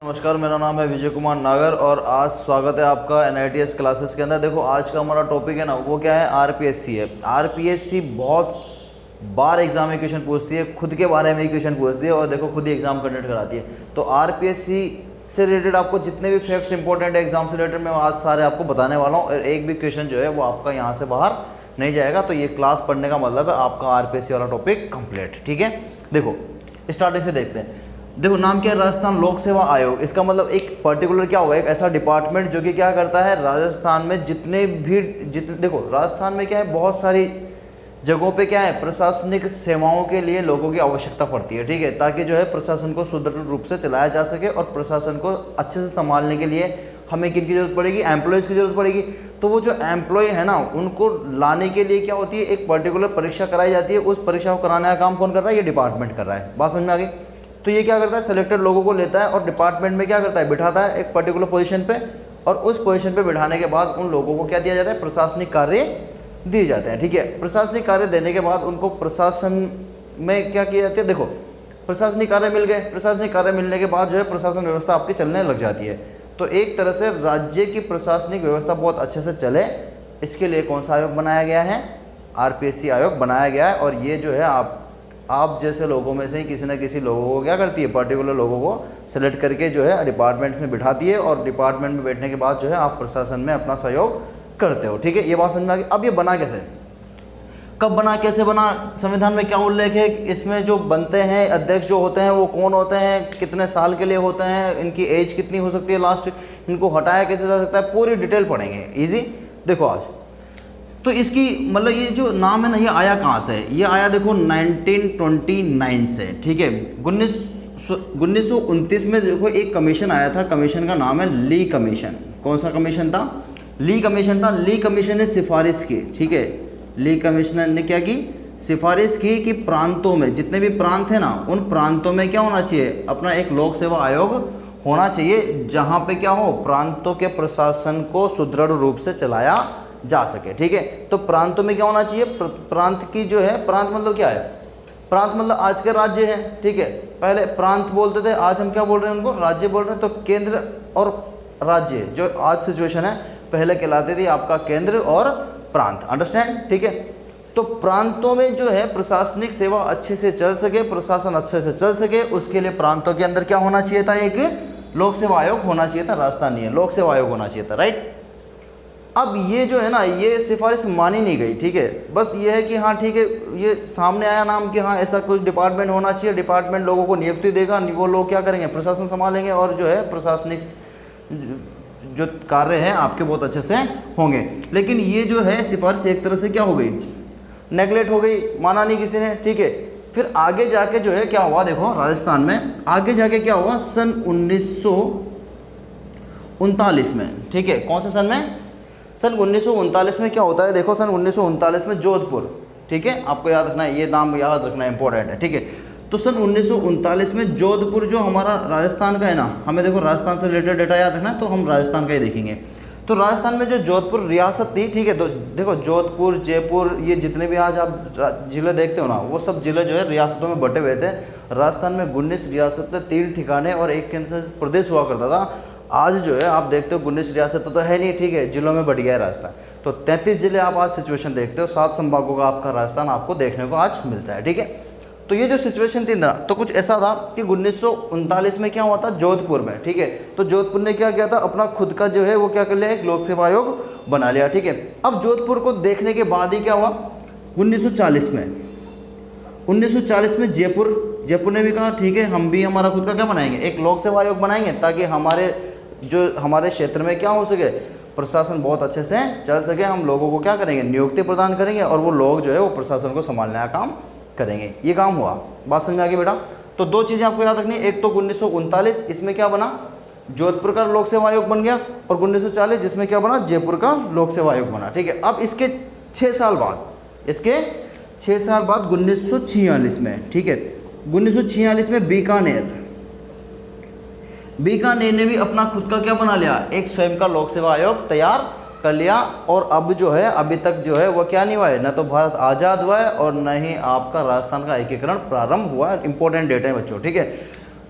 नमस्कार, मेरा नाम है विजय कुमार नागर और आज स्वागत है आपका NITS क्लासेस के अंदर। देखो आज का हमारा टॉपिक है ना, वो क्या है, RPSC है। RPSC बहुत बार एग्जाम में क्वेश्चन पूछती है, खुद के बारे में ही क्वेश्चन पूछती है और देखो खुद ही एग्जाम कंडक्ट कराती है। तो RPSC से रिलेटेड आपको जितने भी फैक्ट्स इंपॉर्टेंट है एग्जाम से रिलेटेड, मैं आज सारे आपको बताने वाला हूँ और एक भी क्वेश्चन जो है वो आपका यहाँ से बाहर नहीं जाएगा। तो ये क्लास पढ़ने का मतलब है आपका RPSC वाला टॉपिक कंप्लीट। ठीक है, देखो स्टार्टिंग से देखते हैं। देखो नाम क्या है, राजस्थान लोक सेवा आयोग। इसका मतलब एक पर्टिकुलर क्या होगा, एक ऐसा डिपार्टमेंट जो कि क्या करता है, राजस्थान में जितने देखो राजस्थान में क्या है, बहुत सारी जगहों पे क्या है, प्रशासनिक सेवाओं के लिए लोगों की आवश्यकता पड़ती है। ठीक है, ताकि जो है प्रशासन को सुदृढ़ रूप से चलाया जा सके और प्रशासन को अच्छे से संभालने के लिए हमें किन जरूरत पड़ेगी, एम्प्लॉयज़ की जरूरत पड़ेगी। तो वो जो एम्प्लॉय है ना, उनको लाने के लिए क्या होती है, एक पर्टिकुलर परीक्षा कराई जाती है। उस परीक्षा को कराने का काम कौन कर रहा है, ये डिपार्टमेंट कर रहा है। बात समझ में आ गई। तो ये क्या करता है, सिलेक्टेड लोगों को लेता है और डिपार्टमेंट में क्या करता है, बिठाता है एक पर्टिकुलर पोजीशन पे और उस पोजीशन पे बिठाने के बाद उन लोगों को क्या दिया जाता है, प्रशासनिक कार्य दिए जाते हैं। ठीक है, प्रशासनिक कार्य देने के बाद उनको प्रशासन में क्या किया जाता है, देखो प्रशासनिक कार्य मिल गए, प्रशासनिक कार्य मिलने के बाद जो है प्रशासन व्यवस्था आपकी चलने लग जाती है। तो एक तरह से राज्य की प्रशासनिक व्यवस्था बहुत अच्छे से चले, इसके लिए कौन सा आयोग बनाया गया है, RPSC आयोग बनाया गया है। और ये जो है आप जैसे लोगों में से ही किसी न किसी लोगों को क्या करती है, पर्टिकुलर लोगों को सेलेक्ट करके जो है डिपार्टमेंट में बिठाती है और डिपार्टमेंट में बैठने के बाद जो है आप प्रशासन में अपना सहयोग करते हो। ठीक है, ये बात समझ में आ गई। अब ये बना कैसे, कब बना, कैसे बना, संविधान में क्या उल्लेख है, इसमें जो बनते हैं अध्यक्ष जो होते हैं वो कौन होते हैं, कितने साल के लिए होते हैं, इनकी एज कितनी हो सकती है लास्ट, इनको हटाया कैसे जा सकता है, पूरी डिटेल पढ़ेंगे। ईजी देखो आज तो इसकी मतलब ये जो नाम है ना, ये आया कहाँ से है, ये आया देखो 1929 से। ठीक है, 1929 में देखो एक कमीशन आया था, कमीशन का नाम है ली कमीशन। कौन सा कमीशन था, ली कमीशन था। ली कमीशन ने सिफारिश की, ठीक है, ली कमिश्नर ने क्या की, सिफारिश की कि प्रांतों में जितने भी प्रांत है ना, उन प्रांतों में क्या होना चाहिए, अपना एक लोक सेवा आयोग होना चाहिए, जहाँ पे क्या हो, प्रांतों के प्रशासन को सुदृढ़ रूप से चलाया जा सके। ठीक है, तो प्रांतों में क्या होना चाहिए, प्रांत की जो है, प्रांत मतलब क्या है, प्रांत मतलब आज के राज्य है। ठीक है, पहले प्रांत बोलते थे, आज हम क्या बोल रहे हैं, उनको राज्य बोल रहे हैं। तो केंद्र और राज्य जो आज सिचुएशन है, पहले कहलाती थी आपका केंद्र और प्रांत। अंडरस्टैंड। ठीक है, तो प्रांतों में जो है प्रशासनिक सेवा अच्छे से चल सके, प्रशासन अच्छे से चल सके, उसके लिए प्रांतों के अंदर क्या होना चाहिए था, एक लोक सेवा आयोग होना चाहिए था। राजस्थानीय लोक सेवा आयोग होना चाहिए था। राइट, अब ये जो है ना, ये सिफारिश मानी नहीं गई। ठीक है, बस ये है कि हाँ ठीक है, ये सामने आया नाम कि हाँ ऐसा कुछ डिपार्टमेंट होना चाहिए, डिपार्टमेंट लोगों को नियुक्ति देगा, वो लोग क्या करेंगे, प्रशासन संभालेंगे और जो है प्रशासनिक जो कार्य हैं आपके बहुत अच्छे से होंगे। लेकिन ये जो है सिफारिश एक तरह से क्या हो गई, नेगलेक्ट हो गई, माना नहीं किसी ने। ठीक है, फिर आगे जाके जो है क्या हुआ, देखो राजस्थान में आगे जाके क्या हुआ, सन 1939 में। ठीक है, कौन से सन में, सन 1939 में क्या होता है, देखो सन 1939 में जोधपुर, ठीक है, आपको याद रखना है, ये नाम याद रखना इंपॉर्टेंट है। ठीक है, तो सन 1939 में जोधपुर जो हमारा राजस्थान का है ना, हमें देखो राजस्थान से रिलेटेड डेटा याद रखना है, तो हम राजस्थान का ही देखेंगे। तो राजस्थान में जो जोधपुर रियासत थी, ठीक है, तो देखो जोधपुर, जयपुर, ये जितने भी आज आप जिले देखते हो ना, वो सब जिले जो है रियासतों में बटे हुए थे। राजस्थान में 19 रियासतें, 3 ठिकाने और एक केंद्र शासित प्रदेश हुआ करता था। आज जो है आप देखते हो 19 रियासत तो है नहीं, ठीक है, जिलों में बढ़ गया है राजस्थान। तो 33 जिले आप आज सिचुएशन देखते हो, 7 संभागों का आपका राजस्थान आपको देखने को आज मिलता है। ठीक है, तो ये जो सिचुएशन थी ना, तो कुछ ऐसा था कि 1939 में क्या हुआ था, जोधपुर में। ठीक है, तो जोधपुर ने क्या किया था, अपना खुद का जो है वो क्या कर लिया, एक लोक सेवा आयोग बना लिया। ठीक है, अब जोधपुर को देखने के बाद ही क्या हुआ, 1940 में जयपुर ने भी कहा ठीक है, हम भी हमारा खुद का क्या बनाएंगे, एक लोक सेवा आयोग बनाएंगे, ताकि हमारे क्षेत्र में क्या हो सके, प्रशासन बहुत अच्छे से चल सके। हम लोगों को क्या करेंगे, नियुक्ति प्रदान करेंगे और वो लोग जो है वो प्रशासन को संभालने का काम करेंगे। ये काम हुआ। बात समझ में आ गई बेटा। तो 2 चीज़ें आपको याद रखनी है, एक तो 1939 इसमें क्या बना, जोधपुर का लोक सेवा आयोग बन गया, और 1940 जिसमें क्या बना, जयपुर का लोक सेवा आयोग बना। ठीक है, अब इसके 6 साल बाद 1946 में, ठीक है, 1946 में बीकानेर ने भी अपना खुद का क्या बना लिया, एक स्वयं का लोक सेवा आयोग तैयार कर लिया। और अब जो है अभी तक जो है वो क्या नहीं हुआ है, न तो भारत आज़ाद हुआ है और न ही आपका राजस्थान का एकीकरण प्रारंभ हुआ है। इंपॉर्टेंट डेटा है बच्चों। ठीक है,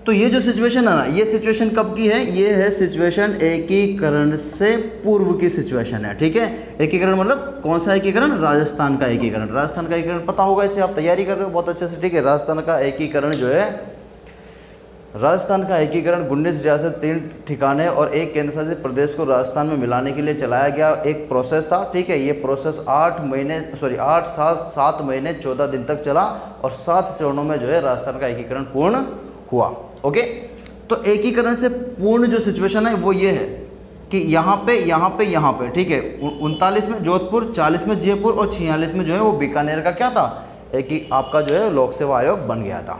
तो ये जो सिचुएशन है ना, ये सिचुएशन कब की है? ये है सिचुएशन एकीकरण से पूर्व की सिचुएशन है, ठीक है। एकीकरण मतलब कौन सा एकीकरण? राजस्थान का एकीकरण। राजस्थान का एकीकरण पता होगा, इसे आप तैयारी कर रहे हो बहुत अच्छे से, ठीक है। राजस्थान का एकीकरण जो है, राजस्थान का एकीकरण 19 रियासत, 3 ठिकाने और एक केंद्र शासित प्रदेश को राजस्थान में मिलाने के लिए चलाया गया एक प्रोसेस था, ठीक है। ये प्रोसेस 8 साल 7 महीने 14 दिन तक चला और 7 चरणों में जो है राजस्थान का एकीकरण पूर्ण हुआ। ओके, तो एकीकरण से पूर्ण जो सिचुएशन है वो ये है कि यहाँ पे, ठीक है, 39 में जोधपुर, 40 में जयपुर और 46 में जो है वो बीकानेर का क्या था? आपका जो है लोक सेवा आयोग बन गया था।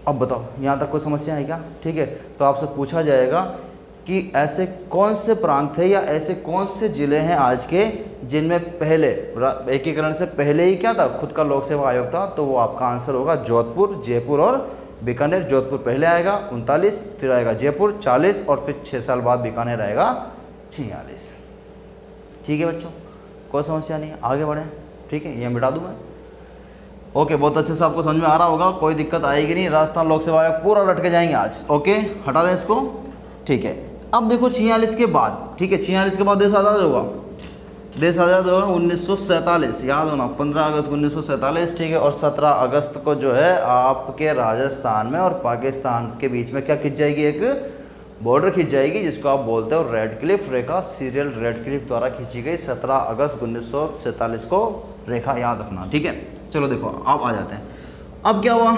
अब बताओ यहाँ तक कोई समस्या है क्या? ठीक है, तो आपसे पूछा जाएगा कि ऐसे कौन से प्रांत थे या ऐसे कौन से ज़िले हैं आज के जिनमें पहले एकीकरण से पहले ही क्या था? खुद का लोक सेवा आयोग था। तो वो आपका आंसर होगा जोधपुर, जयपुर और बीकानेर। जोधपुर पहले आएगा 39, फिर आएगा जयपुर 40 और फिर 6 साल बाद बीकानेर आएगा 46। ठीक है बच्चों, कोई समस्या नहीं है, आगे बढ़ें। ठीक है, ये मिटा दूँ मैं। ओके, बहुत अच्छे से आपको समझ में आ रहा होगा, कोई दिक्कत आएगी नहीं। राजस्थान लोक सेवा आयोग पूरा रट के जाएंगे आज। ओके, हटा दें इसको। ठीक है, अब देखो 46 के बाद, ठीक है, 46 के बाद देश आज़ाद होगा। देश आज़ाद होगा 1947, याद होना, 15 अगस्त 1947, ठीक है। और 17 अगस्त को जो है आपके राजस्थान में और पाकिस्तान के बीच में क्या खिंच जाएगी? एक बॉर्डर खींच जाएगी, जिसको आप बोलते हो रेड क्लिफ रेखा। सीरियल रेड क्लिफ द्वारा खींची गई 17 अगस्त 1947 को रेखा, याद रखना, ठीक है। चलो देखो, अब आ जाते हैं। अब क्या हुआ?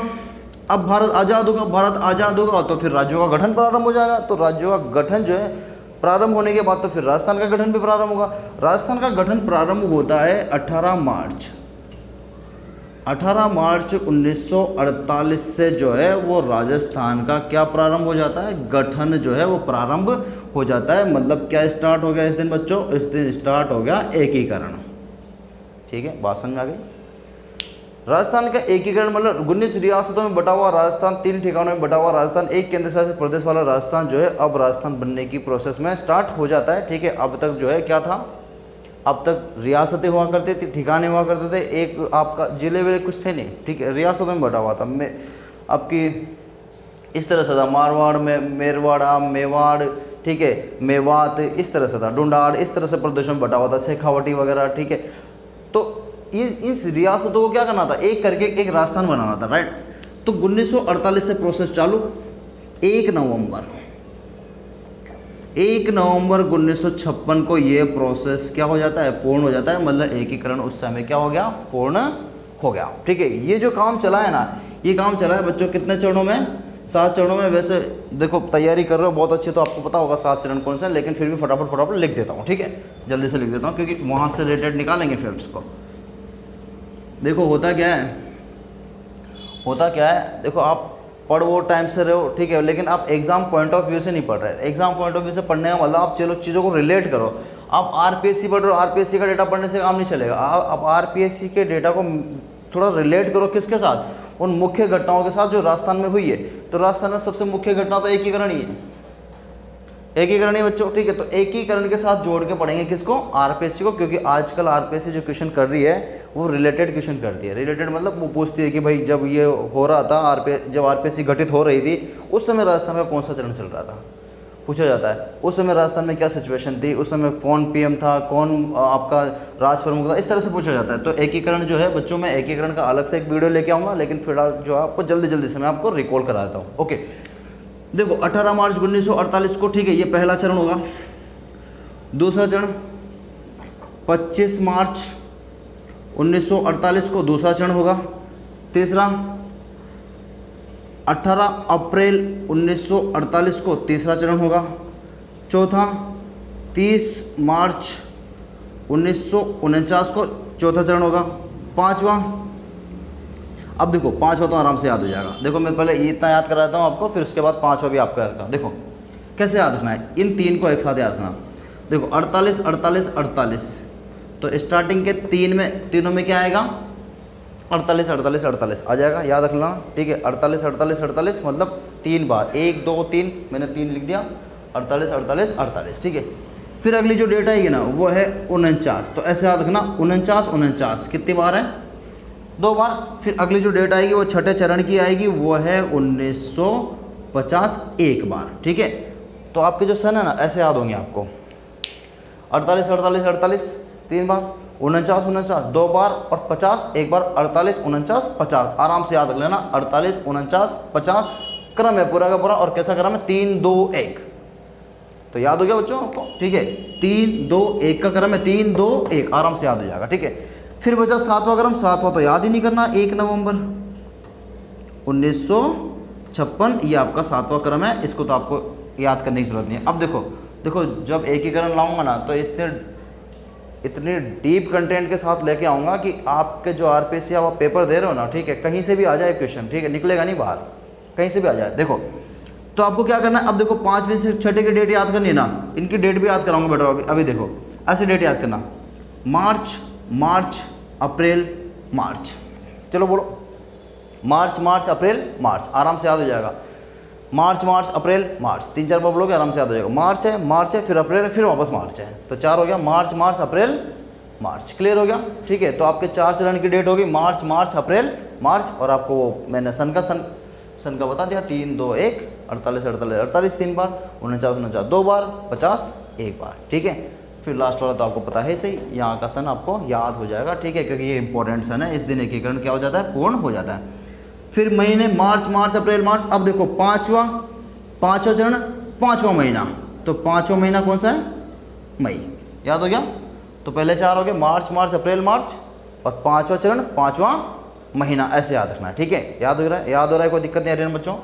अब भारत आज़ाद होगा। भारत आज़ाद होगा तो फिर राज्यों का गठन प्रारंभ हो जाएगा। तो राज्यों का गठन जो है प्रारंभ होने के बाद तो फिर राजस्थान का गठन भी प्रारंभ होगा। राजस्थान का गठन प्रारंभ होता है 18 मार्च 1948 से जो है वो राजस्थान का क्या प्रारंभ हो जाता है? गठन जो है वो प्रारंभ हो जाता है। मतलब क्या स्टार्ट हो गया इस दिन बच्चों? इस दिन स्टार्ट हो गया एकीकरण। ठीक है, बात समझ में आ गई? राजस्थान का एकीकरण मतलब 19 रियासतों में बटा हुआ राजस्थान, 3 ठिकानों में बटा हुआ राजस्थान, एक केंद्र शासित प्रदेश वाला राजस्थान जो है अब राजस्थान बनने की प्रोसेस में स्टार्ट हो जाता है। ठीक है, अब तक जो है क्या था? अब तक रियासतें हुआ करते थे, ठिकाने हुआ करते थे, एक आपका जिले विले कुछ थे नहीं। ठीक है, रियासतों में बटा हुआ था। आपकी इस तरह से था, मारवाड़ में मेरवाड़ा, मेवाड़, ठीक है, मेवात, इस तरह से था, डुंडाड़, इस तरह से प्रदेशों में बटा हुआ था, शेखावटी वगैरह। ठीक है, तो इस रियासतों को क्या करना था? एक करके एक राजस्थान बनाना था, राइट। तो 1948 से प्रोसेस चालू। 1 नवंबर 1956 को ये प्रोसेस क्या हो जाता है? पूर्ण हो जाता है। मतलब एकीकरण उस समय क्या हो गया? पूर्ण हो गया। ठीक है, ये जो काम चला है ना, ये काम चला है बच्चों कितने चरणों में? 7 चरणों में। वैसे देखो तैयारी कर रहे हो बहुत अच्छे, तो आपको पता होगा 7 चरण कौन से हैं, लेकिन फिर भी फटाफट लिख देता हूँ। ठीक है, जल्दी से लिख देता हूँ क्योंकि वहाँ से रिलेटेड निकालेंगे फैक्ट्स को। देखो होता क्या है, देखो आप पढ़ वो टाइम से रहे हो, ठीक है, लेकिन आप एग्जाम पॉइंट ऑफ व्यू से नहीं पढ़ रहे। एग्जाम पॉइंट ऑफ व्यू से पढ़ने का मतलब आप चलो चीज़ों को रिलेट करो। आप आरपीएससी पढ़ रहे हो, आरपीएससी का डेटा पढ़ने से काम नहीं चलेगा। आप आरपीएससी के डेटा को थोड़ा रिलेट करो किसके साथ? उन मुख्य घटनाओं के साथ जो राजस्थान में हुई है। तो राजस्थान में सबसे मुख्य घटना तो एकीकरण ही है, एकीकरण ही बच्चों। ठीक है, तो एकीकरण के साथ जोड़ के पढ़ेंगे किसको? आरपीएससी को, क्योंकि आजकल आरपीएससी जो क्वेश्चन कर रही है वो रिलेटेड क्वेश्चन करती है। रिलेटेड मतलब वो पूछती है कि भाई जब ये हो रहा था, जब आरपीएससी गठित हो रही थी, उस समय राजस्थान का कौन सा चरण चल रहा था, पूछा जाता है। उस समय राजस्थान में क्या सिचुएशन थी, उस समय कौन पीएम था, कौन आपका राज प्रमुख था, इस तरह से पूछा जाता है। तो एकीकरण जो है बच्चों, मैं एकीकरण का अलग से एक वीडियो लेके आऊँगा, लेकिन फिलहाल जो है आपको जल्दी से मैं आपको रिकॉल कराता हूँ। ओके, देखो 18 मार्च 1948 को, ठीक है, ये पहला चरण होगा। दूसरा चरण 25 मार्च 1948 को दूसरा चरण होगा। तीसरा 18 अप्रैल 1948 को तीसरा चरण होगा। चौथा 30 मार्च 1949 को चौथा चरण होगा। पांचवा, अब देखो पांचवा तो आराम से याद हो जाएगा। देखो मैं पहले इतना याद कराता हूँ आपको, फिर उसके बाद पांचवा भी आपको याद कराऊँ। देखो कैसे याद रखना है, इन 3 को एक साथ याद रखना। देखो 48 48 48, तो स्टार्टिंग के तीनों में क्या आएगा? 48 48 48 आ जाएगा, याद रखना। ठीक है, 48 48 48 मतलब 3 बार, 1 2 3, मैंने 3 लिख दिया, 48 48 48। ठीक है, फिर अगली जो डेट आएगी ना वो है 49, तो ऐसे याद रखना 49 49 कितनी बार है? 2 बार। फिर अगली जो डेट आएगी वो छठे चरण की आएगी, वो है 1949। 50 एक बार, ठीक है। तो आपके जो सन है ना ऐसे याद होंगे आपको, 48 48 48 3 बार, 49 49 2 बार और 50 एक बार, 48 49 50, आराम से याद रख लेना। 48 49 50 क्रम है पूरा का पूरा, और कैसा क्रम है, 3 2 1। तो याद हो गया बच्चों आपको, ठीक है। 3 2 1 का क्रम है, 3 2 1, आराम से याद हो जाएगा, ठीक है। फिर बचा 7वां क्रम, 7वां तो याद ही नहीं करना, 1 नवंबर 1956, ये आपका 7वां क्रम है, इसको तो आपको याद करने की जरूरत नहीं है। अब देखो देखो, जब एकीकरण लाऊंगा ना तो इतने डीप कंटेंट के साथ लेके आऊँगा कि आपके जो आरपीएससी आप पेपर दे रहे हो ना, ठीक है, कहीं से भी आ जाए क्वेश्चन, ठीक है, निकलेगा नहीं बाहर, कहीं से भी आ जाए। देखो तो आपको क्या करना है, अब देखो 5वीं से 6ठी की डेट याद करनी है ना, इनकी डेट भी याद कराऊंगा बेटा। अभी देखो ऐसे डेट याद करना, मार्च मार्च अप्रैल मार्च, चलो बोलो, मार्च मार्च अप्रैल मार्च, आराम से याद हो जाएगा। मार्च मार्च अप्रैल मार्च, 3 4 बार बोलोगे आराम से याद हो जाएगा। मार्च है फिर अप्रैल है फिर वापस मार्च है, तो 4 हो गया, मार्च मार्च अप्रैल मार्च, क्लियर हो गया, ठीक है। तो आपके 4 चरण की डेट होगी, मार्च मार्च अप्रैल मार्च, और आपको वो मैंने सन का बता दिया, 3 2 1 48 48 48 3 बार, 49 49 2 बार, 50 एक बार, ठीक है। फिर लास्ट वाला तो आपको पता है सही, यहाँ का सन आपको याद हो जाएगा, ठीक है, क्योंकि ये इंपॉर्टेंट सन है, इस दिन एकीकरण क्या हो जाता है, पूर्ण हो जाता है। फिर महीने मार्च मार्च अप्रैल मार्च, अब देखो पाँचवा चरण 5वां महीना, तो 5वां महीना कौन सा है, मई, याद हो गया। तो पहले 4 हो गए, मार्च मार्च अप्रैल मार्च, और 5वां चरण 5वां महीना, ऐसे याद रखना है, ठीक है। याद हो रहा है, कोई दिक्कत नहीं आ रही है बच्चों।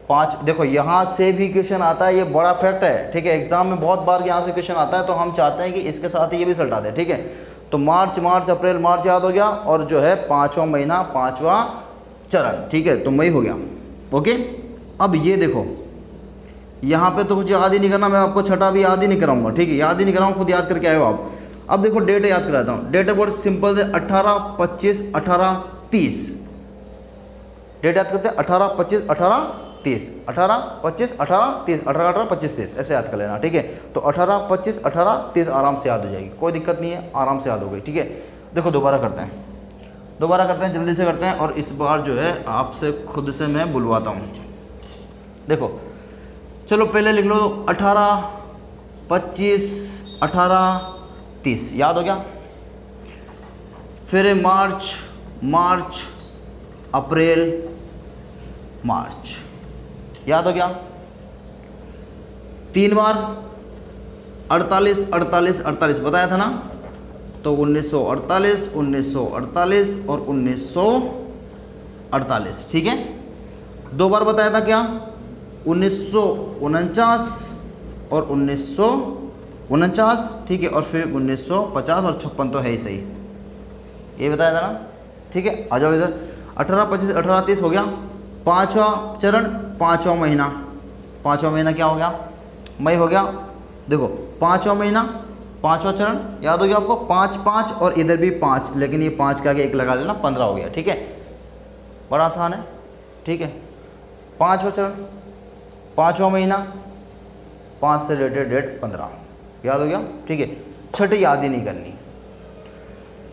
5 देखो यहाँ से भी क्वेश्चन आता है, ये बड़ा फैक्ट है, ठीक है, एग्जाम में बहुत बार यहाँ से क्वेश्चन आता है, तो हम चाहते हैं कि इसके साथ ही ये भी सल्टा दें, ठीक है। तो मार्च मार्च अप्रैल मार्च याद हो गया, और जो है 5वां महीना 5वां चरण, ठीक है, तो मई हो गया, ओके। अब ये देखो यहाँ पे तो कुछ याद ही नहीं करना, मैं आपको छठा भी याद ही नहीं कराऊंगा, ठीक है, याद ही नहीं कराऊंगा, खुद याद करके आए हो आप। अब देखो डेट याद कराता हूँ, डेट बहुत सिंपल है, 18 25 18 30, डेट याद करते हैं, 18 25 18 30, 18 25 18 30, 18 18 25 30, ऐसे याद कर लेना, ठीक है। तो 18 25 18 30 आराम से याद हो जाएगी, कोई दिक्कत नहीं है, आराम से याद हो गई, ठीक है। देखो दोबारा करते हैं, जल्दी से करते हैं, और इस बार जो है आपसे खुद से मैं बुलवाता हूँ। देखो चलो पहले लिख लो, 18 25 18 30, याद हो गया। फिर मार्च अप्रैल मार्च, याद हो गया। 3 बार 48 48 48 बताया था ना, तो 1948 1948 और 1948, ठीक है। 2 बार बताया था क्या, 1949 और 1949, ठीक है, और फिर 1950 और 56 तो है ही सही, ये बताया था ना, ठीक है। आ जाओ इधर, 18 25 18 30 हो गया। 5वां चरण 5वां महीना, 5वां महीना क्या हो गया, मई हो गया। देखो 5वां महीना 5वां चरण याद हो गया आपको, 5 5 और इधर भी 5, लेकिन ये 5 के आगे 1 लगा लेना, 15 हो गया, ठीक है, बड़ा आसान है, ठीक है। 5वां चरण 5वां महीना, 5 से रिलेटेड डेट 15, याद हो गया, ठीक है। छठी याद ही नहीं करनी,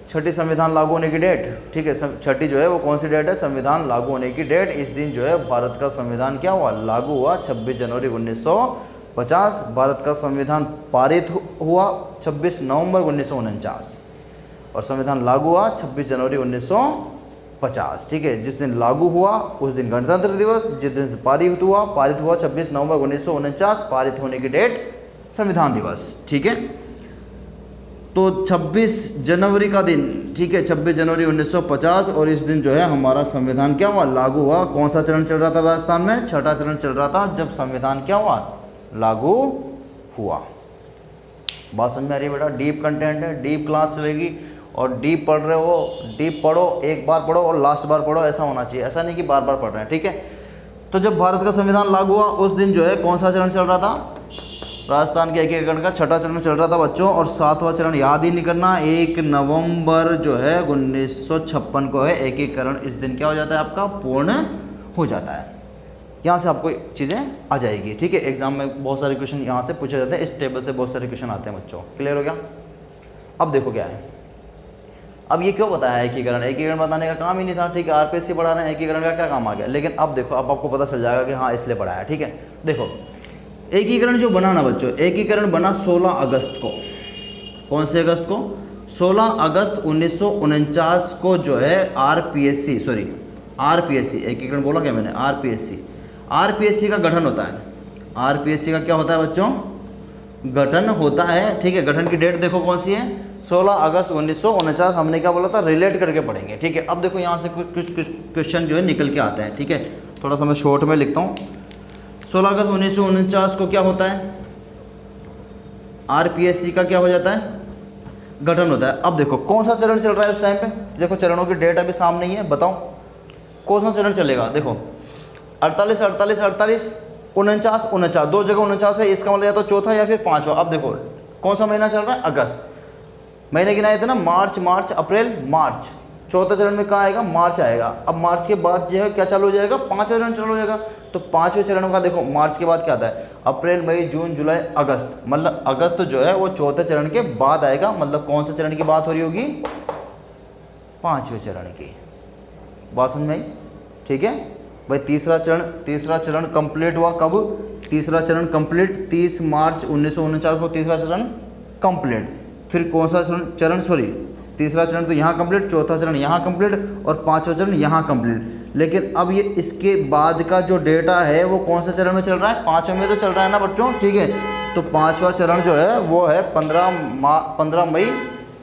छठी संविधान लागू होने की डेट, ठीक है, छठी जो है वो कौन सी डेट है, संविधान लागू होने की डेट। इस दिन जो है भारत का संविधान क्या हुआ, लागू हुआ, 26 जनवरी 1950। भारत का संविधान पारित हुआ 26 नवंबर 1949, और संविधान लागू हुआ 26 जनवरी 1950, ठीक है। जिस दिन लागू हुआ उस दिन गणतंत्र दिवस, जिस दिन पारित हुआ 26 नवंबर 1949, पारित होने की डेट संविधान दिवस, ठीक है। तो 26 जनवरी का दिन, ठीक है, 26 जनवरी 1950, और इस दिन जो है हमारा संविधान क्या हुआ, लागू हुआ। कौन सा चरण चल रहा था राजस्थान में, छठा चरण चल रहा था, जब संविधान क्या हुआ, लागू हुआ। बात समझ में आ रही है बेटा, डीप कंटेंट है, डीप क्लास चलेगी, और डीप पढ़ रहे हो, डीप पढ़ो, एक बार पढ़ो और लास्ट बार पढ़ो, ऐसा होना चाहिए, ऐसा नहीं कि बार बार पढ़ रहे हैं, ठीक है। तो जब भारत का संविधान लागू हुआ उस दिन जो है कौन सा चरण चल रहा था, राजस्थान के एकीकरण का छठा चरण चल रहा था बच्चों। और 7वां चरण याद ही नहीं करना, 1 नवंबर जो है 1956 को है एकीकरण, इस दिन क्या हो जाता है आपका, पूर्ण हो जाता है। यहाँ से आपको चीज़ें आ जाएगी, ठीक है। एग्जाम में बहुत सारे क्वेश्चन यहाँ से पूछे जाते हैं, इस टेबल से बहुत सारे क्वेश्चन आते हैं बच्चों, क्लियर हो गया। अब देखो क्या है, अब ये क्यों बताया एकीकरण? एकीकरण बताने का काम ही नहीं था, ठीक है। आरपीएससी पढ़ा रहे हैं, एकीकरण का क्या काम आ गया? लेकिन अब देखो, अब आपको पता चल जाएगा कि हाँ इसलिए पढ़ाया, ठीक है। देखो एकीकरण जो बना ना बच्चों, एकीकरण बना 16 अगस्त को। कौन से अगस्त को? 16 अगस्त 1949 को जो है आरपीएससी, एकीकरण बोला क्या मैंने? आरपीएससी का गठन होता है। आरपीएससी का क्या होता है बच्चों? गठन होता है, ठीक है। गठन की डेट देखो कौन सी है? 16 अगस्त 1949। हमने क्या बोला था? रिलेट करके पढ़ेंगे, ठीक है। अब देखो यहाँ से कुछ क्वेश्चन जो है निकल के आते हैं, ठीक है। थोड़ा सा मैं शॉर्ट में लिखता हूँ। 16 अगस्त 1949 को क्या होता है? आरपीएससी का क्या हो जाता है? गठन होता है। अब देखो कौन सा चरण चल रहा है उस टाइम पे? देखो चरणों की डेट अभी सामने ही है, बताओ कौन सा चरण चलेगा? देखो 48 48 48 49 49, दो जगह 49 है, इसका मतलब या तो चौथा या फिर पांचवा। अब देखो कौन सा महीना चल रहा है? अगस्त। महीने गिनाए थे ना, मार्च अप्रैल मार्च। चौथे चरण में कहाँ आएगा? मार्च आएगा। अब मार्च के बाद जो है क्या चालू हो जाएगा? पांचवा चरण चालू हो जाएगा। तो पांचवें चरण का देखो मार्च के बाद क्या आता है? अप्रैल मई जून जुलाई अगस्त, मतलब अगस्त जो है वो चौथे चरण के बाद आएगा। मतलब कौन से चरण की बात हो रही होगी? पांचवें चरण की। बात समझ में आई? ठीक है भाई। तीसरा चरण कंप्लीट हुआ कब? तीसरा चरण कंप्लीट 30 मार्च 1949 को तीसरा चरण कंप्लीट। फिर कौन सा चरण? तीसरा चरण तो यहाँ कंप्लीट, चौथा चरण यहाँ कंप्लीट और पांचवा चरण यहाँ कंप्लीट। लेकिन अब ये इसके बाद का जो डेटा है वो कौन सा चरण में चल रहा है? पांचवें में तो चल रहा है ना बच्चों, ठीक है। तो पांचवा चरण जो है वो है 15 मई।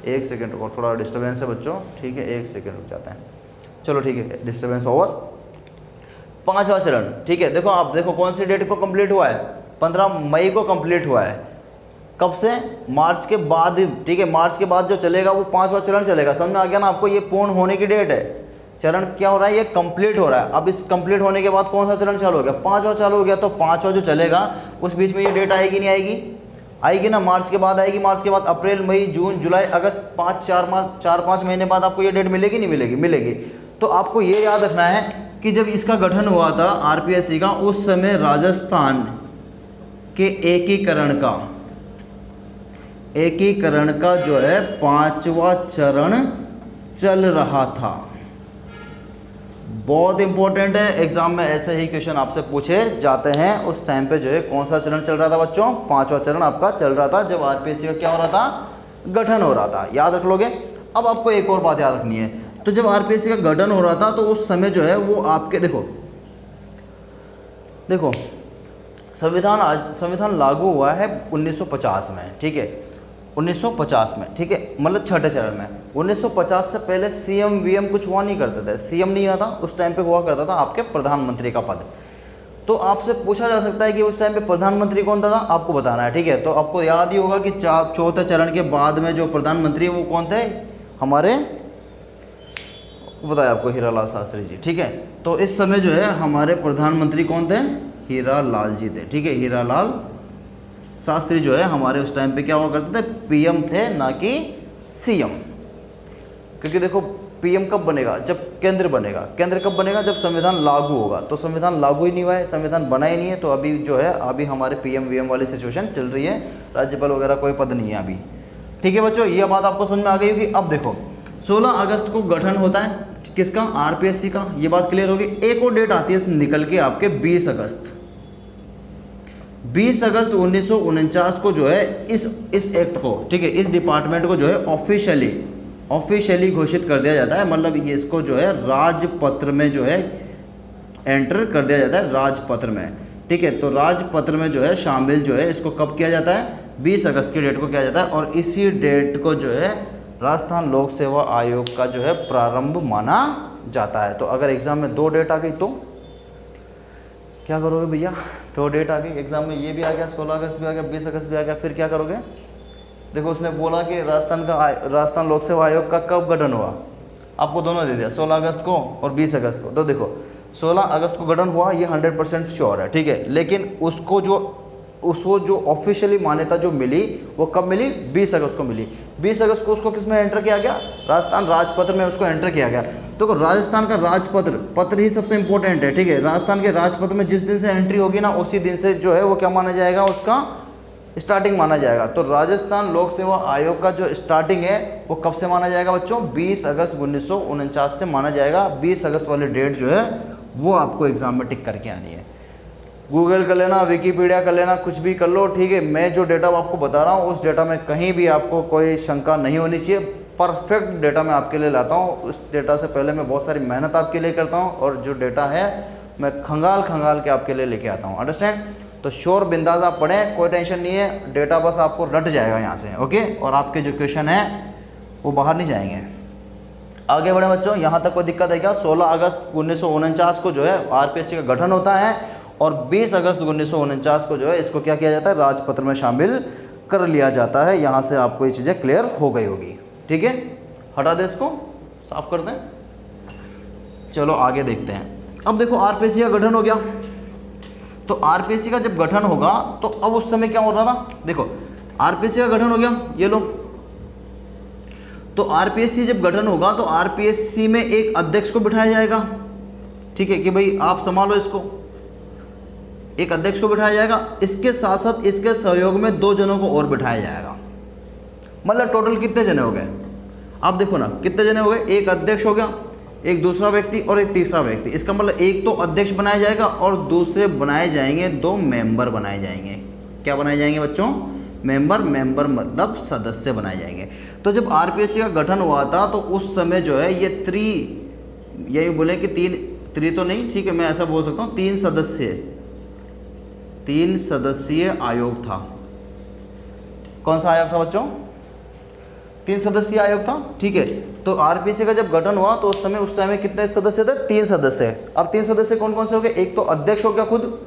एक सेकेंड रुको, थोड़ा डिस्टर्बेंस है बच्चों, ठीक है। एक सेकेंड रुक जाते हैं, चलो ठीक है, डिस्टर्बेंस ओवर। पांचवा चरण, ठीक है। देखो आप देखो कौन सी डेट को कंप्लीट हुआ है? 15 मई को कंप्लीट हुआ है। कब से? मार्च के बाद, ठीक है। मार्च के बाद जो चलेगा वो पांचवा चरण चलेगा। समझ में आ गया ना आपको? ये पूर्ण होने की डेट है। चरण क्या हो रहा है? ये कंप्लीट हो रहा है। अब इस कंप्लीट होने के बाद कौन सा चरण चालू हो गया? पांचवा चालू हो गया। तो पांचवा जो चलेगा उस बीच में ये डेट आएगी नहीं आएगी? आएगी ना। मार्च के बाद आएगी। मार्च के बाद अप्रैल मई जून जुलाई अगस्त, 4-5 महीने बाद आपको ये डेट मिलेगी नहीं मिलेगी? मिलेगी। तो आपको ये याद रखना है कि जब इसका गठन हुआ था आरपीएससी का, उस समय राजस्थान के एकीकरण का जो है पांचवा चरण चल रहा था। बहुत इंपॉर्टेंट है, एग्जाम में ऐसे ही क्वेश्चन आपसे पूछे जाते हैं। उस टाइम पे जो है कौन सा चरण चल रहा था बच्चों? पांचवा चरण आपका चल रहा था जब आरपीएससी का क्या हो रहा था? गठन हो रहा था। याद रख लोगे। अब आपको एक और बात याद रखनी है। तो जब आरपीएससी का गठन हो रहा था तो उस समय जो है वो आपके देखो संविधान लागू हुआ है 1950 में, ठीक है। 1950 में, ठीक है, मतलब छठे चरण में। 1950 से पहले सीएम वीएम कुछ हुआ नहीं करते थे। सीएम नहीं आता उस टाइम पे, हुआ करता था आपके प्रधानमंत्री का पद। तो आपसे पूछा जा सकता है कि उस टाइम पे प्रधानमंत्री कौन था? आपको बताना है, ठीक है। तो आपको याद ही होगा कि चौथे चरण के बाद में जो प्रधानमंत्री है वो कौन थे? हमारे बताया आपको, हीरालाल शास्त्री जी, ठीक है। तो इस समय जो है हमारे प्रधानमंत्री कौन थे? हीरालाल जी थे, ठीक है। हीरालाल शास्त्री जो है हमारे उस टाइम पे क्या हुआ करते थे? पीएम थे, ना कि सीएम। क्योंकि देखो पीएम कब बनेगा? जब केंद्र बनेगा। केंद्र कब बनेगा? जब संविधान लागू होगा। तो संविधान लागू ही नहीं हुआ है, संविधान बना ही नहीं है। तो अभी जो है अभी हमारे पीएम वीएम वाली सिचुएशन चल रही है। राज्यपाल वगैरह कोई पद नहीं है अभी, ठीक है बच्चों। ये बात आपको समझ में आ गई होगी। अब देखो 16 अगस्त को गठन होता है किसका? आरपीएससी का। ये बात क्लियर होगी। एक और डेट आती है निकल के आपके 20 अगस्त 1949 को जो है इस एक्ट को, ठीक है, इस डिपार्टमेंट को जो है ऑफिशियली घोषित कर दिया जाता है। मतलब ये इसको जो है राजपत्र में जो है एंटर कर दिया जाता है, राजपत्र में, ठीक है। तो राजपत्र में जो है शामिल जो है इसको कब किया जाता है? 20 अगस्त की डेट को किया जाता है। और इसी डेट को जो है राजस्थान लोक सेवा आयोग का जो है प्रारंभ माना जाता है। तो अगर एग्जाम में 2 डेट आ गई तो क्या करोगे भैया? 2 डेट आ गई एग्जाम में, ये भी आ गया, 16 अगस्त भी आ गया, 20 अगस्त भी आ गया, फिर क्या करोगे? देखो उसने बोला कि राजस्थान लोक सेवा आयोग का कब गठन हुआ? आपको दोनों दे दिया, 16 अगस्त को और 20 अगस्त को। तो देखो 16 अगस्त को गठन हुआ, ये 100% श्योर है, ठीक है। लेकिन उसको जो ऑफिशियली मान्यता जो मिली वो कब मिली? 20 अगस्त को मिली। 20 अगस्त को उसको किस में एंटर किया गया? राजस्थान राजपत्र में उसको एंटर किया गया। तो राजस्थान का पत्र ही सबसे इंपॉर्टेंट है, ठीक है। राजस्थान के राजपत्र में जिस दिन से एंट्री होगी ना, उसी दिन से जो है वो क्या माना जाएगा? उसका स्टार्टिंग माना जाएगा। तो राजस्थान लोक सेवा आयोग का जो स्टार्टिंग है वो कब से माना जाएगा बच्चों? 20 अगस्त 1949 से माना जाएगा। 20 अगस्त वाली डेट जो है वो आपको एग्जाम में टिक करके आनी है। गूगल कर लेना, विकीपीडिया कर लेना, कुछ भी कर लो, ठीक है। मैं जो डेटा आपको बता रहा हूँ उस डेटा में कहीं भी आपको कोई शंका नहीं होनी चाहिए। परफेक्ट डेटा मैं आपके लिए लाता हूँ। उस डेटा से पहले मैं बहुत सारी मेहनत आपके लिए करता हूँ और जो डेटा है मैं खंगाल के आपके लिए लेके आता हूँ। अंडरस्टैंड? तो श्योर बिंदास आप पढ़ें, कोई टेंशन नहीं है, डेटा बस आपको रट जाएगा यहाँ से, ओके। और आपके जो क्वेश्चन है वो बाहर नहीं जाएंगे। आगे बढ़े बच्चों, यहाँ तक कोई दिक्कत है क्या? 16 अगस्त 1949 को जो है आरपीएससी का गठन होता है और 20 अगस्त 1949 को जो है इसको क्या किया जाता है? राजपत्र में शामिल कर लिया जाता है। यहाँ से आपको ये चीज़ें क्लियर हो गई होगी, ठीक है। हटा दे, इसको साफ कर दें। चलो आगे देखते हैं। अब देखो आरपीएससी का गठन हो गया, तो आरपीएससी का जब गठन होगा तो अब उस समय क्या हो रहा था? देखो आरपीएससी का गठन हो गया, ये लो। तो आरपीएससी जब गठन होगा तो आरपीएससी में एक अध्यक्ष को बिठाया जाएगा, ठीक है, कि भाई आप संभालो इसको। एक अध्यक्ष को बिठाया जाएगा, इसके साथ साथ इसके सहयोग में 2 जनों को और बिठाया जाएगा। मतलब टोटल कितने जने हो गए? आप देखो ना कितने जने हो गए। एक अध्यक्ष हो गया, एक दूसरा व्यक्ति और एक तीसरा व्यक्ति। इसका मतलब एक तो अध्यक्ष बनाया जाएगा और दूसरे बनाए जाएंगे 2 मेंबर बनाए जाएंगे। क्या बनाए जाएंगे बच्चों? मेंबर मतलब सदस्य बनाए जाएंगे। तो जब आरपीएससी का गठन हुआ था तो उस समय जो है ये यही बोले कि 3 तो नहीं, ठीक है, मैं ऐसा बोल सकता हूँ 3 सदस्यीय आयोग था। कौन सा आयोग था बच्चों? 3 सदस्यीय आयोग था, ठीक है। तो आरपीएससी का जब गठन हुआ तो उस टाइम में कितने सदस्य थे? 3 सदस्य। अब 3 सदस्य कौन कौन से हो गए? एक तो अध्यक्ष हो गया खुद,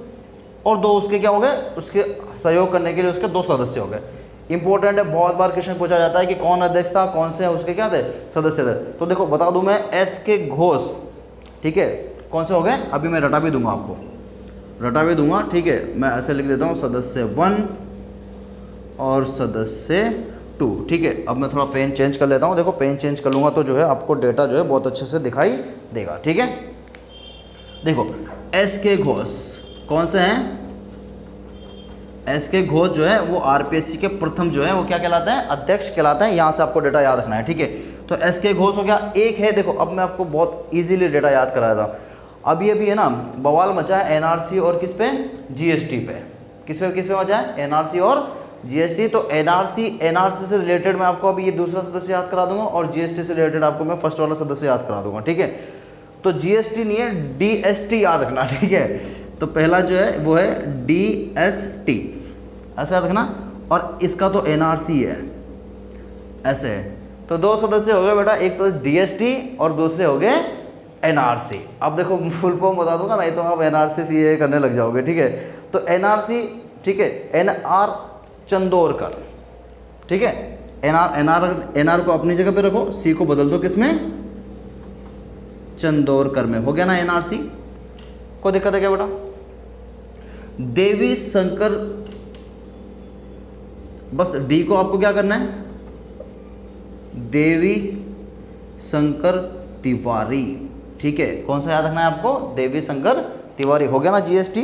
और 2 उसके क्या हो गए? उसके सहयोग करने के लिए उसके 2 सदस्य हो गए। इंपॉर्टेंट है, बहुत बार क्वेश्चन पूछा जाता है कि कौन अध्यक्ष था, कौन से उसके क्या थे? सदस्य थे। तो देखो बता दूं मैं, SK घोष, ठीक है, कौन से हो गए? अभी मैं रटा भी दूंगा आपको, रटा भी दूंगा, ठीक है। मैं ऐसे लिख देता हूँ, सदस्य 1 और सदस्य 2, ठीक है। अब मैं थोड़ा पेन चेंज कर लेता हूँ। देखो पेन चेंज कर लूँगा तो जो है आपको डेटा जो है बहुत अच्छे से दिखाई देगा, ठीक है। देखो SK घोष कौन से हैं? SK घोष जो है वो आरपीएससी के प्रथम जो है वो क्या कहलाते हैं? अध्यक्ष कहलाते हैं। यहाँ से आपको डेटा याद रखना है, ठीक है। तो SK घोष हो गया। एक है, देखो अब मैं आपको बहुत इजीली डेटा याद करा था। अभी है ना बवाल मचा है एनआरसी और किस पे? जीएसटी पे। किस पे मचा है? एनआरसी और जीएसटी। तो एनआरसी से रिलेटेड मैं आपको अभी ये दूसरा सदस्य याद करा दूंगा और जीएसटी से रिलेटेड आपको मैं फर्स्ट वाला सदस्य याद करा दूंगा, ठीक है। तो जीएसटी नहीं है, डीएसटी याद रखना, ठीक है। तो पहला जो है वो है डीएसटी, ऐसे याद रखना। और इसका तो एनआरसी है, ऐसे है। तो 2 सदस्य हो गए बेटा, एक तो डीएसटी और दूसरे हो गए एनआरसी। अब देखो फुल फॉर्म बता दूंगा, नहीं तो आप एनआरसी सीए करने लग जाओगे, ठीक है। तो एनआरसी, ठीक है, एनआर चंदोरकर, ठीक है। एनआर को अपनी जगह पे रखो, सी को बदल दो किसमें? चंदोरकर में। हो गया ना एनआरसी? कोई दिक्कत है क्या बेटा? देवी शंकर, बस डी को आपको क्या करना है? देवी शंकर तिवारी, ठीक है। कौन सा याद रखना है आपको? देवी शंकर तिवारी। हो गया ना जीएसटी?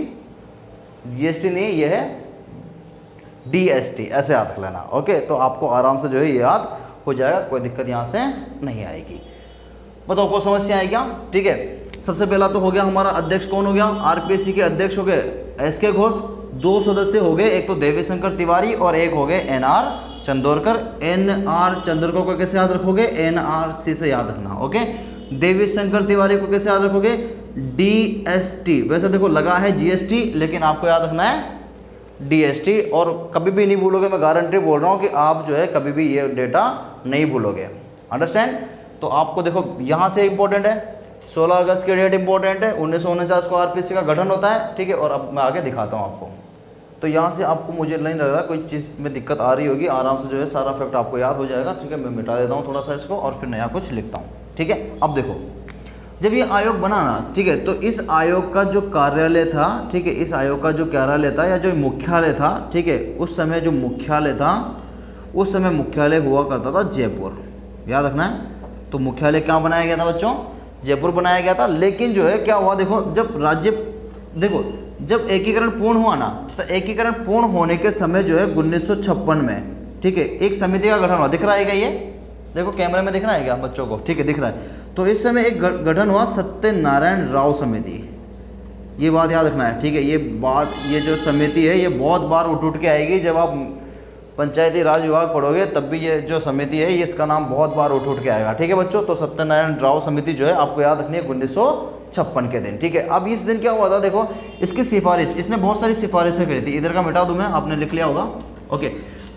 जीएसटी नहीं, ये है डीएसटी, ऐसे याद रख लेना, ओके। तो आपको आराम से जो है ये याद हो जाएगा, कोई दिक्कत यहाँ से नहीं आएगी। बताओ कोई समस्या है क्या? ठीक है। सबसे पहला तो हो गया हमारा अध्यक्ष कौन हो गया? आरपीएससी के अध्यक्ष हो गए SK घोष। 2 सदस्य हो गए, एक तो देवी शंकर तिवारी और एक हो गए NR चंदोरकर। NR चंदोरकर को कैसे याद रखोगे? NRC से याद रखना, ओके। देवी शंकर तिवारी को कैसे याद रखोगे? DST। वैसे देखो लगा है GST, लेकिन आपको याद रखना है DST। और कभी भी नहीं भूलोगे, मैं गारंटी बोल रहा हूँ कि आप जो है कभी भी ये डेटा नहीं भूलोगे। अंडरस्टैंड? तो आपको देखो यहाँ से इंपॉर्टेंट है, 16 अगस्त की डेट इंपॉर्टेंट है। 1949 को आरपीएससी का गठन होता है, ठीक है। और अब मैं आगे दिखाता हूँ आपको। तो यहाँ से आपको मुझे नहीं लग रहा कोई चीज़ में दिक्कत आ रही होगी, आराम से जो है सारा फैक्ट आपको याद हो जाएगा, ठीक है। मैं मिटा देता हूँ थोड़ा सा इसको और फिर नया कुछ लिखता हूँ, ठीक है। अब देखो जब ये आयोग बना ना, ठीक है, तो इस आयोग का जो कार्यालय था, ठीक है, इस आयोग का जो कार्यालय था या जो मुख्यालय था, ठीक है, उस समय जो मुख्यालय था, उस समय मुख्यालय हुआ करता था जयपुर। याद रखना है। तो मुख्यालय कहाँ बनाया गया था बच्चों? जयपुर बनाया गया था। लेकिन जो है क्या हुआ, देखो जब राज्य, देखो जब एकीकरण पूर्ण हुआ ना, तो एकीकरण पूर्ण होने के समय जो है 1956 में, ठीक है, एक समिति का गठन हुआ। दिख रहा है क्या ये? देखो कैमरे में दिख रहा है क्या बच्चों को? ठीक है, दिख रहा है। तो इस समय एक गठन हुआ सत्यनारायण राव समिति। ये बात याद रखना है, ठीक है। ये जो समिति है ये बहुत बार उठ के आएगी। जब आप पंचायती राज विभाग पढ़ोगे तब भी ये जो समिति है ये इसका नाम बहुत बार उठ के आएगा, ठीक है बच्चों। तो सत्यनारायण राव समिति जो है आपको याद रखनी है 1956 के दिन, ठीक है। अब इस दिन क्या हुआ था, देखो इसकी सिफारिश, इसने बहुत सारी सिफारिशें करी थी। इधर का मिटा दूं मैं, आपने लिख लिया होगा, ओके।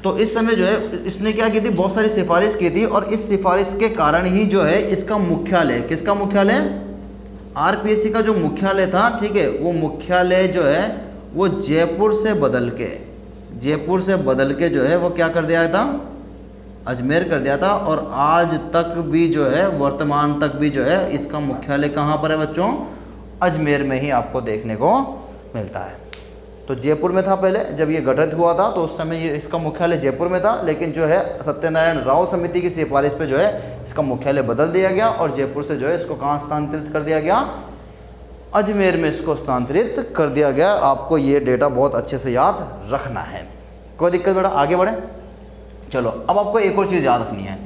तो इस समय जो है इसने क्या की थी, बहुत सारी सिफारिश की थी, और इस सिफारिश के कारण ही जो है इसका मुख्यालय, किसका मुख्यालय, आरपीएससी का जो मुख्यालय था, ठीक है, वो मुख्यालय जो है वो जयपुर से बदल के जो है वो क्या कर दिया था, अजमेर कर दिया था। और आज तक भी जो है, वर्तमान तक भी जो है इसका मुख्यालय कहाँ पर है बच्चों, अजमेर में ही आपको देखने को मिलता है। तो जयपुर में था पहले, जब ये गठित हुआ था तो उस समय ये इसका मुख्यालय जयपुर में था, लेकिन जो है सत्यनारायण राव समिति की सिफारिश पे जो है इसका मुख्यालय बदल दिया गया और जयपुर से जो है इसको कहाँ स्थानांतरित कर दिया गया, अजमेर में इसको स्थानांतरित कर दिया गया। आपको ये डेटा बहुत अच्छे से याद रखना है। कोई दिक्कत बेटा, आगे बढ़े। चलो अब आपको एक और चीज़ याद रखनी है।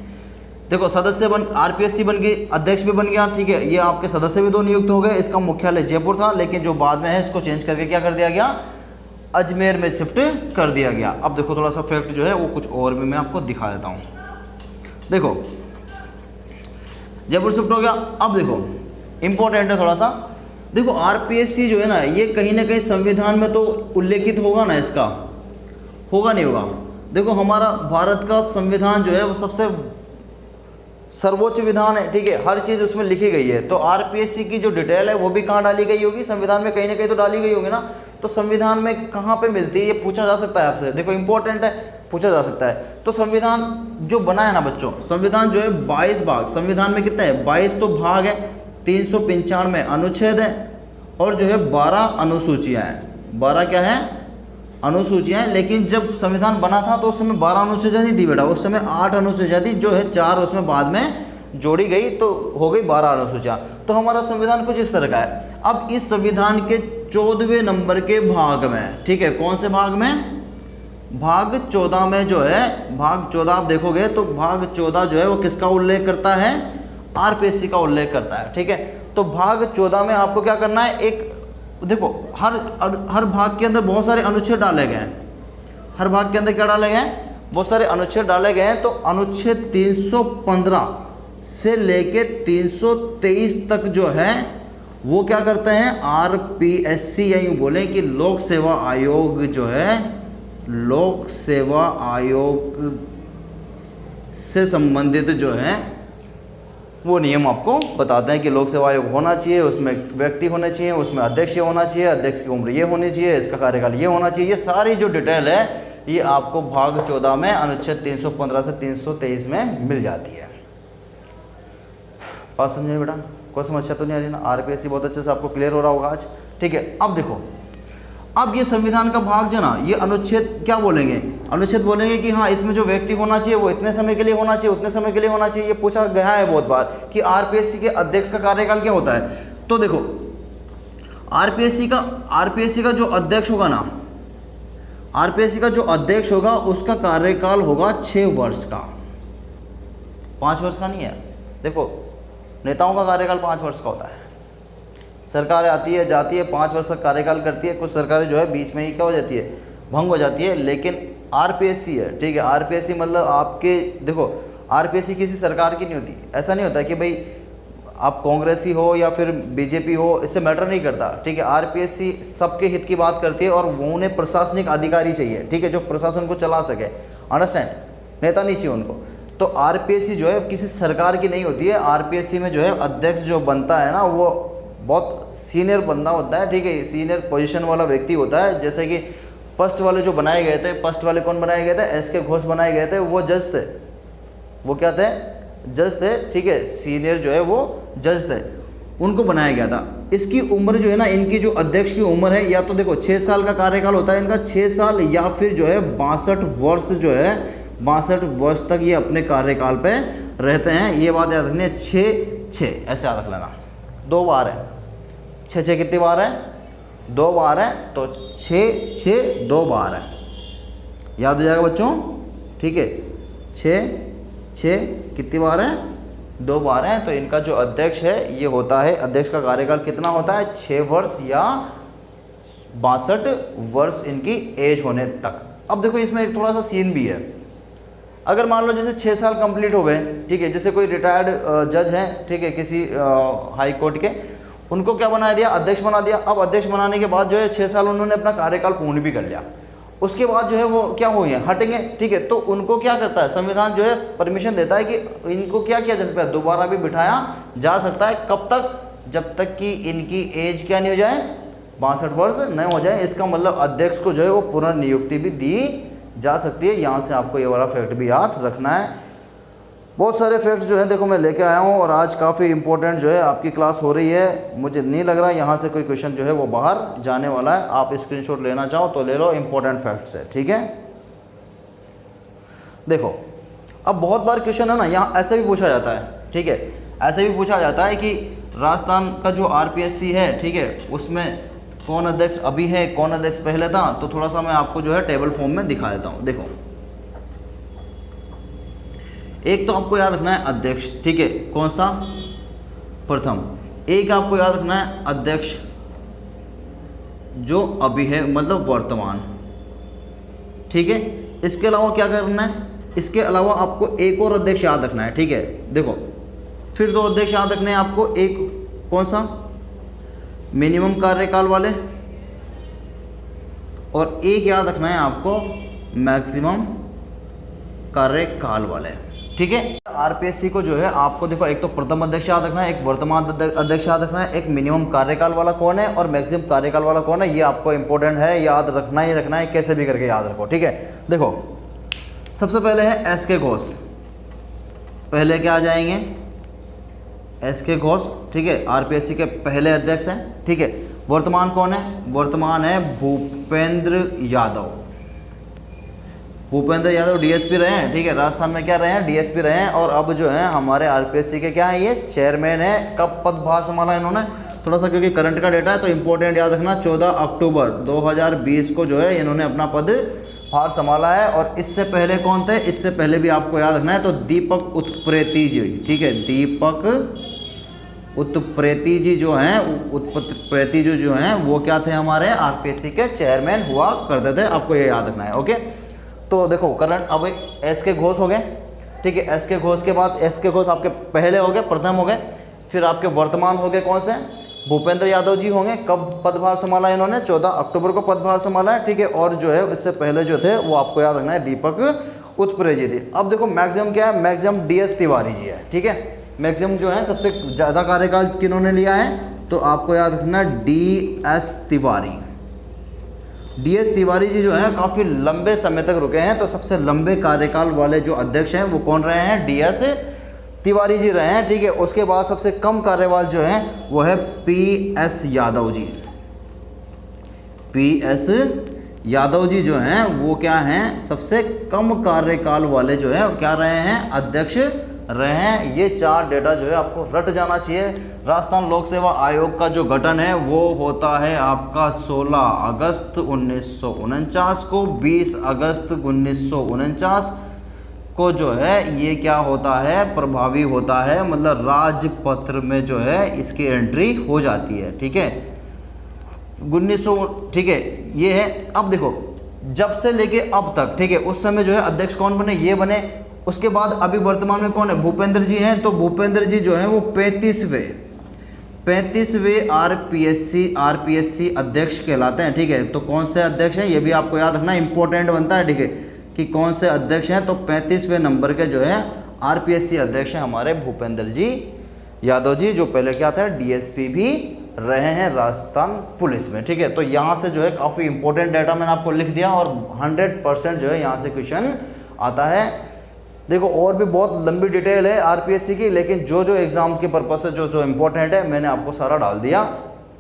देखो सदस्य आरपीएससी बन गई, अध्यक्ष भी बन गया, ठीक है। ये आपके सदस्य भी 2 नियुक्त हो गए। इसका मुख्यालय जयपुर था, लेकिन जो बाद में है इसको चेंज करके क्या कर दिया गया, अजमेर में शिफ्ट कर दिया गया। अब देखो थोड़ा सा फैक्ट जो है वो कुछ और भी मैं आपको दिखा देता हूँ। देखो जयपुर शिफ्ट हो गया। अब देखो इंपॉर्टेंट है थोड़ा सा, देखो आरपीएससी जो है ना ये कहीं ना कहीं संविधान में तो उल्लेखित होगा ना, इसका होगा नहीं होगा। देखो हमारा भारत का संविधान जो है वो सबसे सर्वोच्च विधान है, ठीक है, हर चीज़ उसमें लिखी गई है। तो आरपीएससी की जो डिटेल है वो भी कहाँ डाली गई होगी, संविधान में कहीं ना कहीं तो डाली गई होगी ना। तो संविधान में कहाँ पे मिलती है ये पूछा जा सकता है आपसे। देखो इंपॉर्टेंट है, पूछा जा सकता है। तो संविधान जो बना है ना बच्चों, संविधान जो है 22 भाग, संविधान में कितना है, 22 तो भाग है, 395 अनुच्छेद है, और जो है 12 अनुसूचियाँ हैं। 12 क्या है, अनुसूचियाँ हैं। लेकिन जब संविधान बना था तो उस समय 12 अनुसूचियाँ नहीं थी बेटा, उस समय 8 अनुसूचियाँ थी, जो है 4 उसमें बाद में जोड़ी गई तो हो गई 12 अनुसूचियाँ। तो हमारा संविधान कुछ इस तरह का है। अब इस संविधान के 14वें नंबर के भाग में, ठीक है, कौन से भाग में, भाग 14 में जो है, भाग 14 आप देखोगे तो भाग 14 जो है वो किसका उल्लेख करता है, आरपीएससी का उल्लेख करता है, ठीक है। तो भाग 14 में आपको क्या करना है, एक देखो हर भाग के अंदर बहुत सारे अनुच्छेद डाले गए हैं। हर भाग के अंदर क्या डाले गए हैं, बहुत सारे अनुच्छेद डाले गए हैं। तो अनुच्छेद 315 से लेके 323 तक जो है वो क्या करते हैं, आरपीएससी, या यूँ बोलें कि लोक सेवा आयोग जो है, लोक सेवा आयोग से संबंधित जो है वो नियम आपको बताते हैं कि लोक सेवा आयोग होना चाहिए, उसमें व्यक्ति होने चाहिए, उसमें अध्यक्ष ये होना चाहिए, अध्यक्ष की उम्र ये होनी चाहिए, इसका कार्यकाल ये होना चाहिए। ये सारी जो डिटेल है ये आपको भाग 14 में अनुच्छेद 315 से 323 में मिल जाती है। बात समझे बेटा, कोई समस्या तो नहीं आ रही ना, आरपीएससी बहुत अच्छे से आपको क्लियर हो रहा होगा आज, ठीक है। अब देखो, अब ये संविधान का भाग जो ना, ये अनुच्छेद क्या बोलेंगे, अनुच्छेद बोलेंगे कि हाँ इसमें जो व्यक्ति होना चाहिए वो इतने समय के लिए होना चाहिए, उतने समय के लिए होना चाहिए। ये पूछा गया है बहुत बार कि आरपीएससी के अध्यक्ष का कार्यकाल क्या होता है। तो देखो आरपीएससी का जो अध्यक्ष होगा ना, आरपीएससी का जो अध्यक्ष होगा उसका कार्यकाल होगा 6 वर्ष का, 5 वर्ष का नहीं है। देखो नेताओं का कार्यकाल 5 वर्ष का होता है, सरकार आती है जाती है 5 वर्ष का कार्यकाल करती है। कुछ सरकारें जो है बीच में ही क्या हो जाती है, भंग हो जाती है। लेकिन आरपीएससी है, ठीक है, आरपीएससी मतलब आपके, देखो आरपीएससी किसी सरकार की नहीं होती। ऐसा नहीं होता कि भाई आप कांग्रेसी हो या फिर बीजेपी हो, इससे मैटर नहीं करता, ठीक है। आरपीएससी सबके हित की बात करती है और वो उन्हें प्रशासनिक अधिकारी चाहिए, ठीक है, जो प्रशासन को चला सके, अंडरस्टैंड, नेता नहीं चाहिए उनको। तो आरपीएससी जो है किसी सरकार की नहीं होती है। आरपीएससी में जो है अध्यक्ष जो बनता है ना वो बहुत सीनियर बंदा होता है, ठीक है, सीनियर पोजीशन वाला व्यक्ति होता है। जैसे कि फर्स्ट वाले जो बनाए गए थे, फर्स्ट वाले कौन बनाए गए थे, एसके घोष बनाए गए थे, वो जज थे, वो क्या थे, जज थे, ठीक है, सीनियर जो है वो जज थे, उनको बनाया गया था। इसकी उम्र जो है ना, इनकी जो अध्यक्ष की उम्र है, या तो देखो 6 साल का कार्यकाल होता है इनका, 6 साल, या फिर जो है 62 वर्ष जो है, 62 वर्ष तक ये अपने कार्यकाल पे रहते हैं। ये बात याद रखनी है, 6 ऐसे याद रख लेना, 2 बार है, 6 कितनी बार है, 2 बार है तो 6 6 2 बार है, याद हो जाएगा बच्चों, ठीक है। 6 6 कितनी बार है, 2 बार है। तो इनका जो अध्यक्ष है ये होता है, अध्यक्ष का कार्यकाल कितना होता है, 6 वर्ष या 62 वर्ष इनकी एज होने तक। अब देखो इसमें एक थोड़ा सा सीन भी है, अगर मान लो जैसे 6 साल कंप्लीट हो गए, ठीक है, जैसे कोई रिटायर्ड जज हैं, ठीक है, किसी हाई कोर्ट के, उनको क्या बना दिया, अध्यक्ष बना दिया। अब अध्यक्ष बनाने के बाद जो है 6 साल उन्होंने अपना कार्यकाल पूर्ण भी कर लिया, उसके बाद जो है वो क्या हुए हैं, हटेंगे, ठीक है। तो उनको क्या करता है संविधान जो है परमिशन देता है कि इनको क्या किया जा सकता है, दोबारा भी बिठाया जा सकता है। कब तक, जब तक कि इनकी एज क्या नहीं हो जाए, 62 वर्ष नहीं हो जाए। इसका मतलब अध्यक्ष को जो है वो पुनर्नियुक्ति भी दी जा सकती है। यहाँ से आपको ये वाला फैक्ट भी याद रखना है। बहुत सारे फैक्ट जो है देखो मैं लेके आया हूँ, और आज काफ़ी इंपॉर्टेंट जो है आपकी क्लास हो रही है। मुझे नहीं लग रहा यहाँ से कोई क्वेश्चन जो है वो बाहर जाने वाला है। आप स्क्रीनशॉट लेना चाहो तो ले लो, इंपॉर्टेंट फैक्ट्स है, ठीक है। देखो अब बहुत बार क्वेश्चन है ना, यहाँ ऐसे भी पूछा जाता है, ठीक है, ऐसे भी पूछा जाता है कि राजस्थान का जो आरपीएससी है, ठीक है, उसमें कौन अध्यक्ष अभी है, कौन अध्यक्ष पहले था। तो थोड़ा सा मैं आपको जो है टेबल फॉर्म में दिखा देता हूँ। देखो एक तो आपको याद रखना है अध्यक्ष, ठीक है, कौन सा, प्रथम। एक आपको याद रखना है अध्यक्ष जो अभी है, मतलब वर्तमान, ठीक है। इसके अलावा क्या करना है, इसके अलावा आपको एक और अध्यक्ष याद रखना है, ठीक है। देखो फिर 2 अध्यक्ष याद रखने हैं आपको, एक कौन सा, मिनिमम कार्यकाल वाले, और एक याद रखना है आपको मैक्सिमम कार्यकाल वाले, ठीक है। आरपीएससी को जो है आपको देखो एक तो प्रथम अध्यक्ष याद रखना है, एक वर्तमान अध्यक्ष याद रखना है, एक मिनिमम कार्यकाल वाला कौन है और मैक्सिमम कार्यकाल वाला कौन है। ये आपको इंपॉर्टेंट है, याद रखना ही रखना है, कैसे भी करके याद रखो, ठीक है। देखो सबसे पहले है एस के घोष, पहले क्या आ जाएंगे, एस के घोष, ठीक है, आरपीएससी के पहले अध्यक्ष हैं, ठीक है। वर्तमान कौन है, वर्तमान है भूपेंद्र यादव। भूपेंद्र यादव डीएसपी रहे हैं, ठीक है, राजस्थान में क्या रहे हैं, डीएसपी रहे हैं, और अब जो है हमारे आरपीएससी के क्या है, ये चेयरमैन है। कब पदभार संभाला इन्होंने, थोड़ा सा क्योंकि करंट का डेटा है तो इंपॉर्टेंट याद रखना, 14 अक्टूबर 2020 को जो है इन्होंने अपना पदभार संभाला है। और इससे पहले कौन थे, इससे पहले भी आपको याद रखना है, तो दीपक उत्प्रेती जी, ठीक है, दीपक उत्प्रेती जी जो हैं, उत्प्रेती जी जो हैं वो क्या थे, हमारे आरपीएससी के चेयरमैन हुआ करते थे, आपको ये याद रखना है, ओके। तो देखो करंट अब एस के घोष हो गए, ठीक है। एस के घोष के बाद, एस के घोष आपके पहले हो गए, प्रथम हो गए। फिर आपके वर्तमान हो गए कौन से, भूपेंद्र यादव जी होंगे। कब पदभार संभाला इन्होंने, 14 अक्टूबर को पदभार संभाला है, ठीक है। और जो है इससे पहले जो थे वो आपको याद रखना है, दीपक उत्प्रेती जी थे। अब देखो मैक्सिमम क्या है, मैक्सिमम डीएस तिवारी जी है, ठीक है। मैक्सिमम जो है सबसे ज़्यादा कार्यकाल किन्होंने लिया है, तो आपको याद रखना डीएस तिवारी। डीएस तिवारी जी जो है काफ़ी लंबे समय तक रुके हैं, तो सबसे लंबे कार्यकाल वाले जो अध्यक्ष हैं वो कौन रहे हैं, डीएस तिवारी जी रहे हैं, ठीक है। उसके बाद सबसे कम कार्यकाल जो है वो है पीएस यादव जी। पीएस यादव जी जो हैं वो क्या हैं, सबसे कम कार्यकाल वाले जो है क्या रहे हैं, अध्यक्ष रहे हैं। ये 4 डेटा जो है आपको रट जाना चाहिए। राजस्थान लोक सेवा आयोग का जो गठन है वो होता है आपका 16 अगस्त 1949 को, 20 अगस्त 1949 को जो है ये क्या होता है, प्रभावी होता है, मतलब राजपत्र में जो है इसकी एंट्री हो जाती है, ठीक है, 1900, ठीक है, ये है। अब देखो जब से लेके अब तक, ठीक है, उस समय जो है अध्यक्ष कौन बने, ये बने। उसके बाद अभी वर्तमान में कौन है, भूपेंद्र जी हैं। तो भूपेंद्र जी जो हैं वो 35वें आरपीएससी अध्यक्ष कहलाते हैं, ठीक है। तो कौन से अध्यक्ष हैं ये भी आपको याद रखना, इंपॉर्टेंट बनता है, ठीक है, कि कौन से अध्यक्ष हैं। तो 35वें नंबर के जो है आरपीएससी अध्यक्ष हैं हमारे भूपेंद्र जी यादव जी, जो पहले क्या था, डीएसपी भी रहे हैं राजस्थान पुलिस में, ठीक है। तो यहाँ से जो है काफ़ी इंपॉर्टेंट डाटा मैंने आपको लिख दिया, और 100% जो है यहाँ से क्वेश्चन आता है। देखो और भी बहुत लंबी डिटेल है आरपीएससी की, लेकिन जो जो एग्ज़ाम के पर्पस से जो इम्पोर्टेंट है मैंने आपको सारा डाल दिया।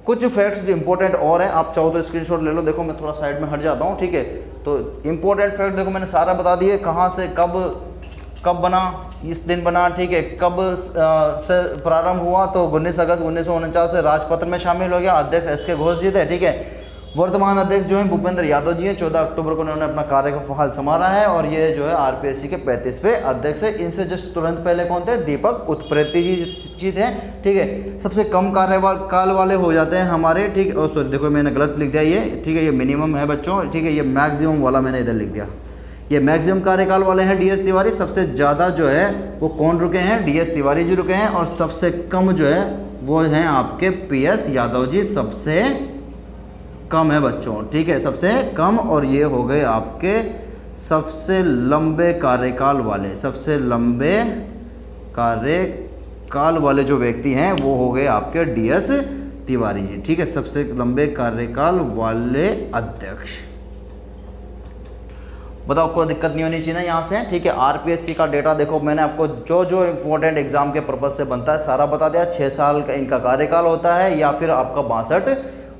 कुछ फैक्ट्स जो इंपॉर्टेंट और हैं, आप चाहो तो स्क्रीनशॉट ले लो। देखो मैं थोड़ा साइड में हट जाता हूँ, ठीक है। तो इम्पोर्टेंट फैक्ट देखो मैंने सारा बता दिए, कहाँ से कब कब बना, इस दिन बना, ठीक है। कब से प्रारंभ हुआ, तो 19 अगस्त 1949 से राजपत्र में शामिल हो गया। अध्यक्ष एस.के. घोष जी थे, ठीक है। वर्तमान अध्यक्ष जो है भूपेंद्र यादव जी हैं। 14 अक्टूबर को उन्होंने अपना कार्यभार संभाला है और ये जो है आरपीएससी के 35वें अध्यक्ष है। इनसे जस्ट तुरंत पहले कौन थे, दीपक उत्प्रेती जी थे, ठीक है। सबसे कम कार्यकाल वाले हो जाते हैं हमारे, ठीक है। सॉरी देखो मैंने गलत लिख दिया ये, ठीक है। ये मिनिमम है बच्चों, ठीक है। ये मैक्सिमम वाला मैंने इधर लिख दिया। ये मैक्सिमम कार्यकाल वाले हैं डीएस तिवारी। सबसे ज़्यादा जो है वो कौन रुके हैं, डीएस तिवारी जी रुके हैं। और सबसे कम जो है वो हैं आपके पीएस यादव जी, सबसे कम है बच्चों, ठीक है, सबसे कम। और ये हो गए आपके सबसे लंबे कार्यकाल वाले, सबसे लंबे कार्यकाल वाले जो व्यक्ति हैं वो हो गए आपके डीएस तिवारी जी, ठीक है। सबसे लंबे कार्यकाल वाले अध्यक्ष। बताओ कोई दिक्कत नहीं होनी चाहिए ना यहाँ से, ठीक है। आरपीएससी का डेटा देखो मैंने आपको जो जो इंपॉर्टेंट एग्जाम के पर्पज से बनता है सारा बता दिया। 6 साल का इनका कार्यकाल होता है या फिर आपका 62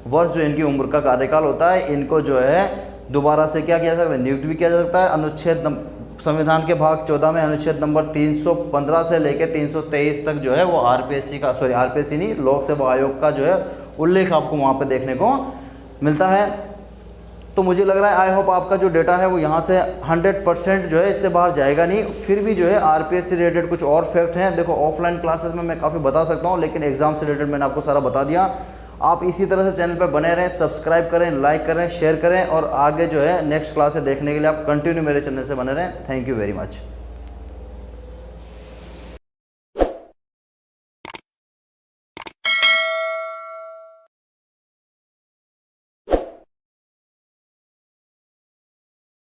वर्ष जो इनकी उम्र का कार्यकाल होता है। इनको जो है दोबारा से क्या किया जा सकता है, नियुक्त भी किया जा सकता है। अनुच्छेद संविधान के भाग 14 में अनुच्छेद नंबर 315 से लेकर 323 तक जो है वो आरपीएससी नहीं, लोक सेवा आयोग का जो है उल्लेख आपको वहाँ पे देखने को मिलता है। तो मुझे लग रहा है आई होप आपका जो डेटा है वो यहाँ से 100% जो है इससे बाहर जाएगा नहीं। फिर भी जो है आरपीएससी रिलेटेड कुछ और फैक्ट हैं, देखो ऑफलाइन क्लासेस में मैं काफ़ी बता सकता हूँ, लेकिन एग्जाम से रिलेटेड मैंने आपको सारा बता दिया। आप इसी तरह से चैनल पर बने रहें, सब्सक्राइब करें, लाइक करें, शेयर करें और आगे जो है नेक्स्ट क्लासेस देखने के लिए आप कंटिन्यू मेरे चैनल से बने रहें। Thank you very much.